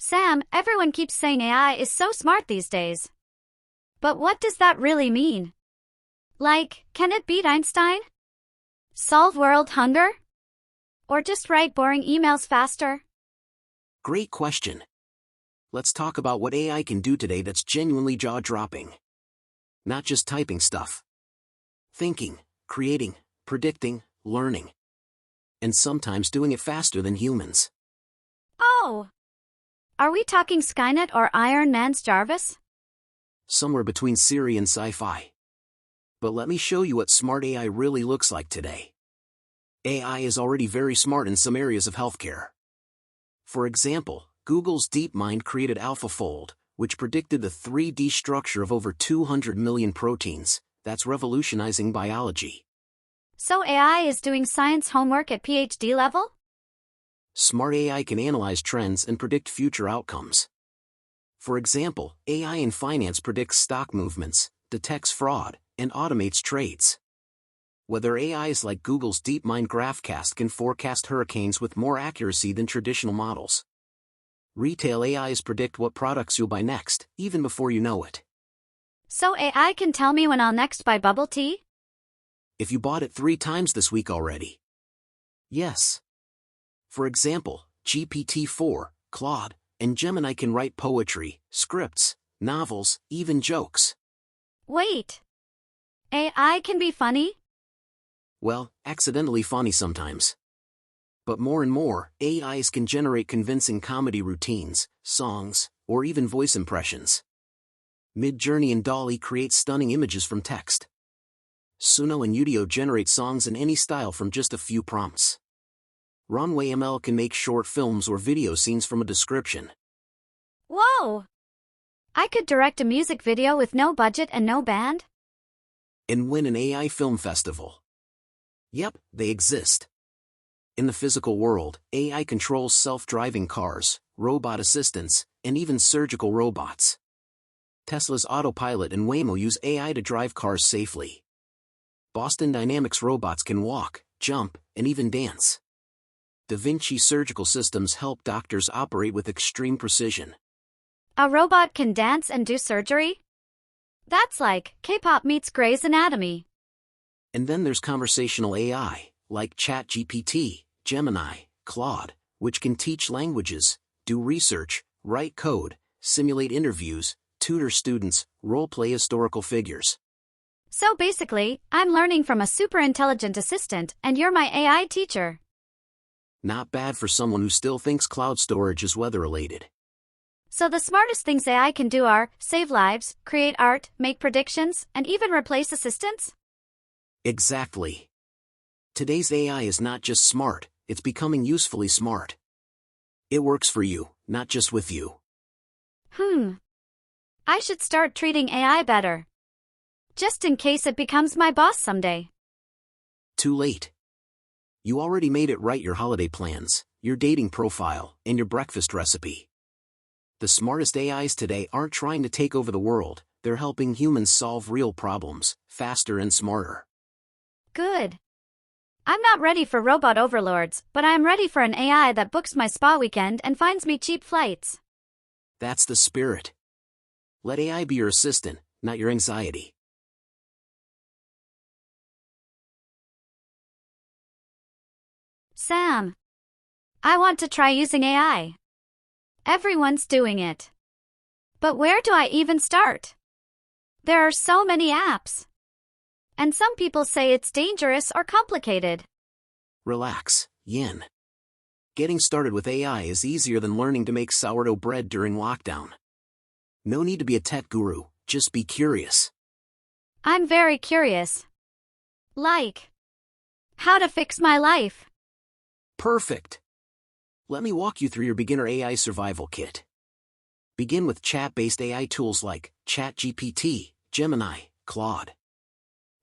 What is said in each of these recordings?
Sam, everyone keeps saying AI is so smart these days. But what does that really mean? Like, can it beat Einstein? Solve world hunger? Or just write boring emails faster? Great question. Let's talk about what AI can do today that's genuinely jaw-dropping. Not just typing stuff. Thinking, creating, predicting, learning. And sometimes doing it faster than humans. Oh! Are we talking Skynet or Iron Man's Jarvis? Somewhere between Siri and sci-fi. But let me show you what smart AI really looks like today. AI is already very smart in some areas of healthcare. For example, Google's DeepMind created AlphaFold, which predicted the 3D structure of over 200 million proteins. That's revolutionizing biology. So AI is doing science homework at PhD level? Smart AI can analyze trends and predict future outcomes. For example, AI in finance predicts stock movements, detects fraud, and automates trades. Whether AIs like Google's DeepMind GraphCast can forecast hurricanes with more accuracy than traditional models. Retail AIs predict what products you'll buy next, even before you know it. So AI can tell me when I'll next buy bubble tea? If you bought it 3 times this week already. Yes. For example, GPT-4, Claude, and Gemini can write poetry, scripts, novels, even jokes. Wait. AI can be funny? Well, accidentally funny sometimes. But more and more, AIs can generate convincing comedy routines, songs, or even voice impressions. Midjourney and DALL-E create stunning images from text. Suno and Udio generate songs in any style from just a few prompts. Runway ML can make short films or video scenes from a description. Whoa! I could direct a music video with no budget and no band? And win an AI film festival. Yep, they exist. In the physical world, AI controls self-driving cars, robot assistants, and even surgical robots. Tesla's Autopilot and Waymo use AI to drive cars safely. Boston Dynamics robots can walk, jump, and even dance. Da Vinci surgical systems help doctors operate with extreme precision. A robot can dance and do surgery? That's like K-pop meets Grey's Anatomy. And then there's conversational AI, like ChatGPT, Gemini, Claude, which can teach languages, do research, write code, simulate interviews, tutor students, role-play historical figures. So basically, I'm learning from a super intelligent assistant, and you're my AI teacher. Not bad for someone who still thinks cloud storage is weather-related. So the smartest things AI can do are save lives, create art, make predictions, and even replace assistants? Exactly. Today's AI is not just smart, it's becoming usefully smart. It works for you, not just with you. I should start treating AI better. Just in case it becomes my boss someday. Too late. You already made it write your holiday plans, your dating profile, and your breakfast recipe. The smartest AIs today aren't trying to take over the world, they're helping humans solve real problems, faster and smarter. Good. I'm not ready for robot overlords, but I'm ready for an AI that books my spa weekend and finds me cheap flights. That's the spirit. Let AI be your assistant, not your anxiety. Sam, I want to try using AI. Everyone's doing it. But where do I even start? There are so many apps. And some people say it's dangerous or complicated. Relax, Yan. Getting started with AI is easier than learning to make sourdough bread during lockdown. No need to be a tech guru, just be curious. I'm very curious. Like, how to fix my life. Perfect. Let me walk you through your beginner AI survival kit. Begin with chat-based AI tools like ChatGPT, Gemini, Claude.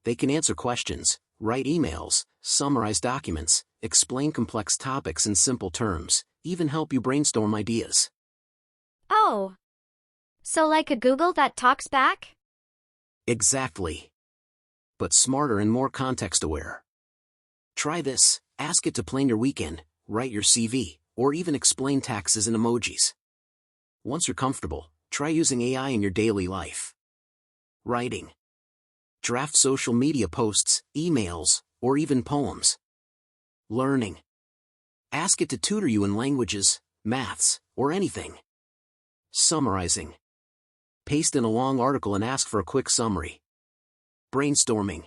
They can answer questions, write emails, summarize documents, explain complex topics in simple terms, even help you brainstorm ideas. Oh. So like a Google that talks back? Exactly. But smarter and more context-aware. Try this, ask it to plan your weekend, write your CV, or even explain taxes in emojis. Once you're comfortable, try using AI in your daily life. Writing. Draft social media posts, emails, or even poems. Learning. Ask it to tutor you in languages, maths, or anything. Summarizing. Paste in a long article and ask for a quick summary. Brainstorming.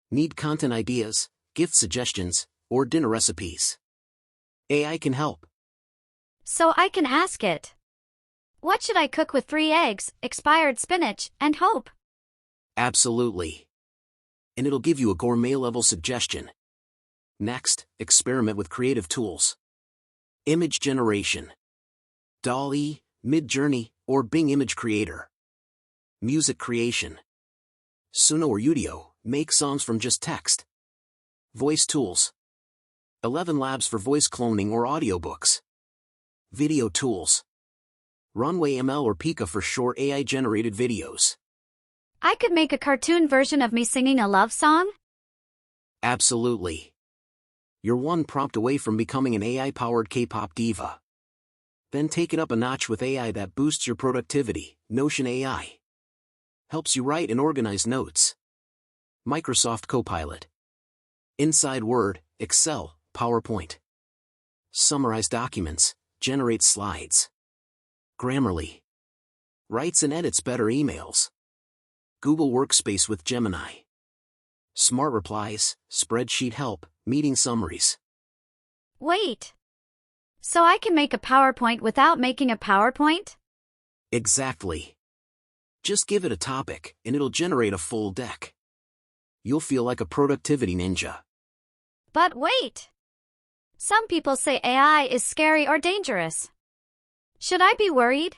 Need content ideas, gift suggestions, or dinner recipes? AI can help. So I can ask it, what should I cook with 3 eggs, expired spinach, and hope? Absolutely. And it'll give you a gourmet-level suggestion. Next, experiment with creative tools. Image generation. DALL-E, Midjourney, or Bing Image Creator. Music creation. Suno or Udio, make songs from just text. Voice tools. 11 Labs for voice cloning or audiobooks. Video tools. Runway ML or Pika for short AI-generated videos. I could make a cartoon version of me singing a love song? Absolutely. You're one prompt away from becoming an AI-powered K-pop diva. Then take it up a notch with AI that boosts your productivity. Notion AI helps you write and organize notes. Microsoft Copilot. Inside Word, Excel, PowerPoint. Summarize documents, generate slides. Grammarly. Writes and edits better emails. Google Workspace with Gemini. Smart Replies, Spreadsheet Help, Meeting Summaries. Wait. So I can make a PowerPoint without making a PowerPoint? Exactly. Just give it a topic, and it'll generate a full deck. You'll feel like a productivity ninja. But wait. Some people say AI is scary or dangerous. Should I be worried?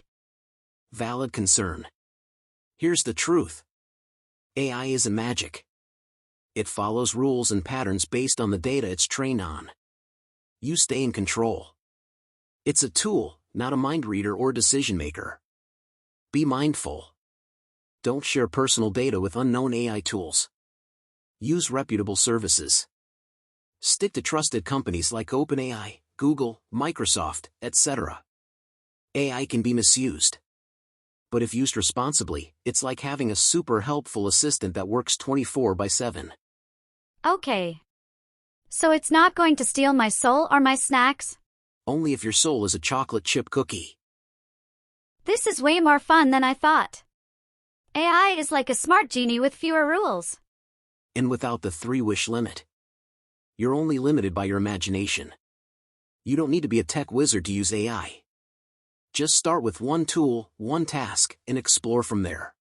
Valid concern. Here's the truth. AI isn't magic. It follows rules and patterns based on the data it's trained on. You stay in control. It's a tool, not a mind reader or decision maker. Be mindful. Don't share personal data with unknown AI tools. Use reputable services. Stick to trusted companies like OpenAI, Google, Microsoft, etc. AI can be misused. But if used responsibly, it's like having a super helpful assistant that works 24/7. Okay. So it's not going to steal my soul or my snacks? Only if your soul is a chocolate chip cookie. This is way more fun than I thought. AI is like a smart genie with fewer rules. And without the 3-wish limit. You're only limited by your imagination. You don't need to be a tech wizard to use AI. Just start with one tool, one task, and explore from there.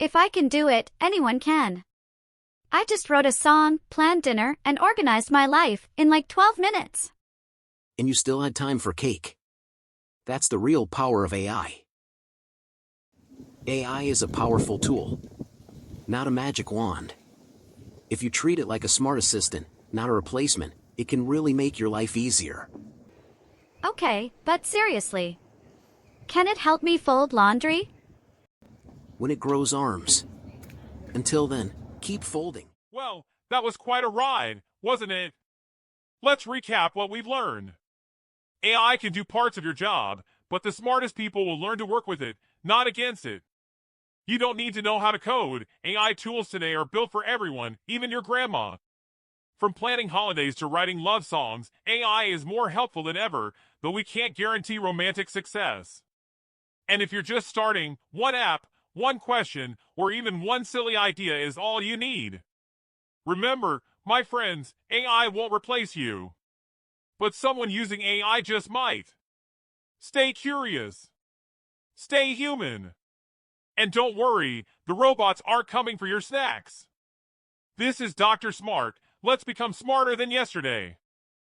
If I can do it, anyone can. I just wrote a song, planned dinner, and organized my life in like 12 minutes. And you still had time for cake. That's the real power of AI. AI is a powerful tool, not a magic wand. If you treat it like a smart assistant, not a replacement, it can really make your life easier. Okay, but seriously. Can it help me fold laundry? When it grows arms. Until then, keep folding. Well, that was quite a ride, wasn't it? Let's recap what we've learned. AI can do parts of your job, but the smartest people will learn to work with it, not against it. You don't need to know how to code. AI tools today are built for everyone, even your grandma. From planning holidays to writing love songs, AI is more helpful than ever, though we can't guarantee romantic success. And if you're just starting, one app, one question, or even one silly idea is all you need. Remember, my friends, AI won't replace you. But someone using AI just might. Stay curious. Stay human. And don't worry, the robots aren't coming for your snacks. This is Dr. Smart. Let's become smarter than yesterday.